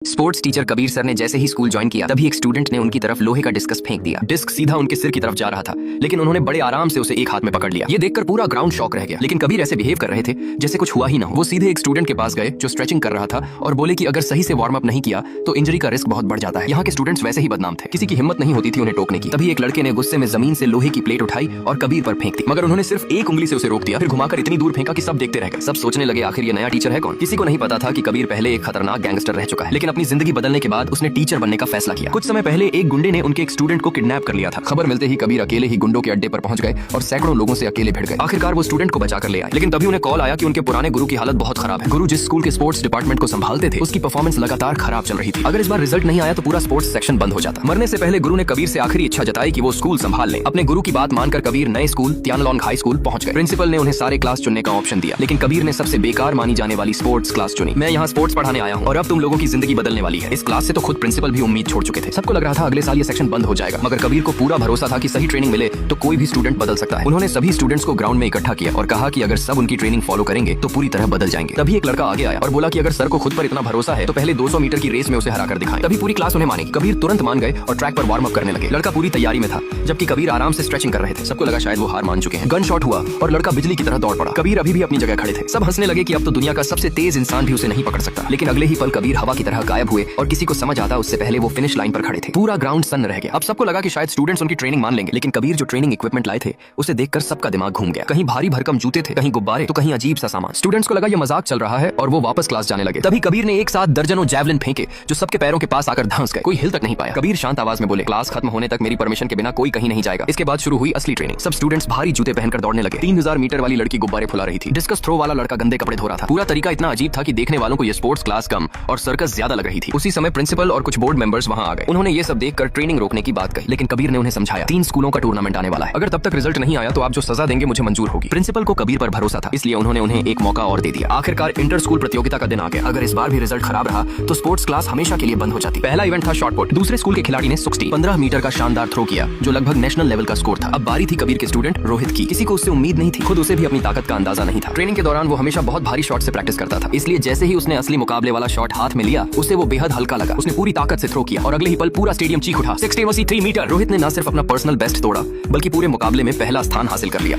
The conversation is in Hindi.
स्पोर्ट्स टीचर कबीर सर ने जैसे ही स्कूल ज्वाइन किया तभी एक स्टूडेंट ने उनकी तरफ लोहे का डिस्कस फेंक दिया। डिस्क सीधा उनके सिर की तरफ जा रहा था, लेकिन उन्होंने बड़े आराम से उसे एक हाथ में पकड़ लिया। ये देखकर पूरा ग्राउंड शॉक रह गया, लेकिन कबीर ऐसे बिहेव कर रहे थे जैसे कुछ हुआ ही ना हो। वो सीधे एक स्टूडेंट के पास गए जो स्ट्रेचिंग कर रहा था और बोले कि अगर सही से वार्म अप नहीं किया तो इंजरी का रिस्क बहुत बढ़ जाता है। यहाँ के स्टूडेंट्स वैसे ही बदनाम थे, किसी की हिम्मत नहीं होती थी उन्हें टोकने की। तभी एक लड़के ने गुस्से में जमीन से लोहे की प्लेट उठाई और कबीर पर फेंक दी, मगर उन्होंने सिर्फ एक उंगली से उसे रोक दिया, फिर घुमाकर इतनी दूर फेंका कि सब देखते रह गए। सब सोचने लगे आखिर ये नया टीचर है कौन। किसी को नहीं पता था कि कबीर पहले एक खतरनाक गैंगस्टर रह चुका है, लेकिन अपनी जिंदगी बदलने के बाद उसने टीचर बनने का फैसला किया। कुछ समय पहले एक गुंडे ने उनके एक स्टूडेंट को किडनैप कर लिया था। खबर मिलते ही कबीर अकेले ही गुंडों के अड्डे पर पहुंच गए और सैकड़ों लोगों से अकेले भिड़ गए। आखिरकार वो स्टूडेंट को बचा कर ले आए, लेकिन तभी उन्हें कॉल आया कि उनके पुराने गुरु की हालत बहुत खराब है। गुरु जिस स्कूल के स्पोर्ट्स डिपार्टमेंट को संभालते थे उसकी परफॉर्मेंस लगातार खराब चल रही थी। अगर इस बार रिजल्ट नहीं आया तो पूरा स्पोर्ट्स सेक्शन बंद हो जाता। मरने से पहले गुरु ने कबीर से आखिरी इच्छा जताई कि वो स्कूल संभाल ले। अपने गुरु की बात मानकर कबीर नए स्कूल त्यानलोंग हाई स्कूल पहुंच गए। प्रिंसिपल ने उन्हें सारे क्लास चुनने का ऑप्शन दिया, लेकिन कबीर ने सबसे बेकार मानी जाने वाली स्पोर्ट्स क्लास चुनी। मैं यहाँ स्पोर्ट्स पढ़ाने आया हूँ और अब तुम लोगों की जिंदगी बदलने वाली है। इस क्लास से तो खुद प्रिंसिपल भी उम्मीद छोड़ चुके थे। सबको लग रहा था अगले साल ये सेक्शन बंद हो जाएगा, मगर कबीर को पूरा भरोसा था कि सही ट्रेनिंग मिले तो कोई भी स्टूडेंट बदल सकता है। उन्होंने सभी स्टूडेंट्स को ग्राउंड में इकट्ठा किया और कहा कि अगर सब उनकी ट्रेनिंग फॉलो करेंगे तो पूरी तरह बदल जाएंगे। तभी एक लड़का आगे आया और बोला कि अगर सर को खुद पर इतना भरोसा है तो पहले 200 मीटर की रेस में उसे हराकर दिखाएं। तभी पूरी क्लास उन्हें मानेगी। कबीर तुरंत मान गए और ट्रैक पर वार्म अप करने लगे। लड़का पूरी तैयारी में था जबकि कबीर आराम से स्ट्रेचिंग कर रहे थे। सबको लगा शायद वो हार मान चुके हैं। गन शॉट हुआ और लड़का बिजली की तरह दौड़ पड़ा। कबीर अभी भी अपनी जगह खड़े थे। सब हंसने लगे कि अब तो दुनिया का सबसे तेज इंसान भी उसे नहीं पकड़ सकता। लेकिन अगले ही पल कबीर हवा की तरह गायब हुए और किसी को समझ आता उससे पहले वो फिनिश लाइन पर खड़े थे। पूरा ग्राउंड सन्न रह गया। अब सबको लगा कि शायद स्टूडेंट्स उनकी ट्रेनिंग मान लेंगे, लेकिन कबीर जो ट्रेनिंग इक्विपमेंट लाए थे उसे देखकर सबका दिमाग घूम गया। कहीं भारी भरकम जूते थे, कहीं गुब्बारे, तो कहीं अजीब सा सामान। स्टूडेंट्स को लगा ये मजाक चल रहा है और वो वापस क्लास जाने लगे। तभी कबीर ने एक साथ दर्जनों जैवलिन फेंके जो सबके पैरों के पास आकर धंस गए। कोई हिल तक नहीं पाया। कबीर शांत आवाज में बोले, क्लास खत्म होने तक मेरी परमिशन के बिना कोई कहीं नहीं जाएगा। इसके बाद शुरू हुई असली ट्रेनिंग। सब स्टूडेंट्स भारी जूते पहनकर दौड़ने लगे। 3000 मीटर वाली लड़की गुब्बारे फुला रही थी। डिस्कस थ्रो वाला लड़का गंदे कपड़े धो रहा था। पूरा तरीका इतना अजीब था कि देखने वालों को ये स्पोर्ट्स क्लास कम और सर्कस ज्यादा लग रही थी। उसी समय प्रिंसिपल और कुछ बोर्ड मेंबर्स वहां आ गए। उन्होंने ये सब देखकर ट्रेनिंग रोकने की बात कही, लेकिन कबीर ने उन्हें समझाया 3 स्कूलों का टूर्नामेंट आने वाला है। अगर तब तक रिजल्ट नहीं आया तो आप जो सजा देंगे मुझे मंजूर होगी। प्रिंसिपल को कबीर पर भरोसा था, इसलिए उन्होंने उन्हें एक मौका और दे दिया। आखिरकार इंटर स्कूल प्रतियोगिता का दिन आ गया। अगर इस बार भी रिजल्ट खराब रहा तो स्पोर्ट्स क्लास हमेशा के लिए बंद हो जाती। पहला इवेंट था शॉट पुट। दूसरे स्कूल के खिलाड़ी ने 15 मीटर का शानदार थ्रो किया जो लगभग नेशनल लेवल का स्कोर था। अब बारी थी कबीर के स्टूडेंट रोहित की। किसी को उससे उम्मीद नहीं थी, खुद उसे भी अपनी ताकत का अंदाजा नहीं था। ट्रेनिंग के दौरान वो हमेशा बहुत भारी शॉट से प्रैक्टिस करता था, इसलिए जैसे ही उसने असली मुकाबले वाला शॉट हाथ में लिया उसे वो बेहद हल्का लगा। उसने पूरी ताकत से थ्रो किया और अगले ही पल पूरा स्टेडियम चीख उठा। 3 मीटर। रोहित ने न सिर्फ अपना पर्सनल बेस्ट तोड़ा बल्कि पूरे मुकाबले में पहला स्थान हासिल कर लिया।